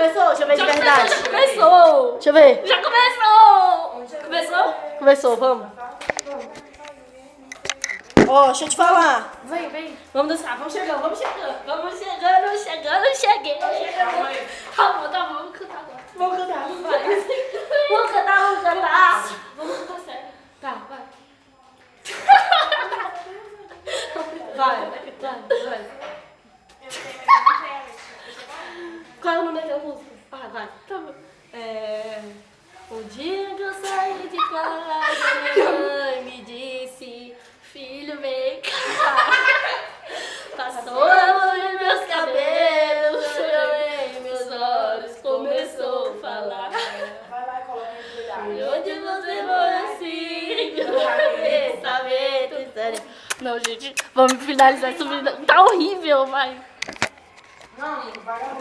começou? Deixa eu ver de verdade. Já começou. Deixa eu ver. Já começou. Começou? Começou, vamos. Ó, deixa eu te falar. Vem, vem. Vamos dançar, vamos chegando, vamos chegando. Vamos chegando, cheguei. Calma, tá bom, vamos cantar agora. Vamos cantar. Vai. Vamos cantar. Vamos cantar sério. Tá, vai. Vai. Qual é o nome daquela música? Ah, vai. Tá bom. O dia que eu saí de casa, minha mãe me disse, filho, vem cá. Passou a mão em meus cabelos, chorei, meus olhos, começou a falar. Vai lá e coloca em cuidado. E onde você foi assim? Pensamento, sério. Não, gente, vamos finalizar essa vida. Tá horrível, vai. Não, vai lá.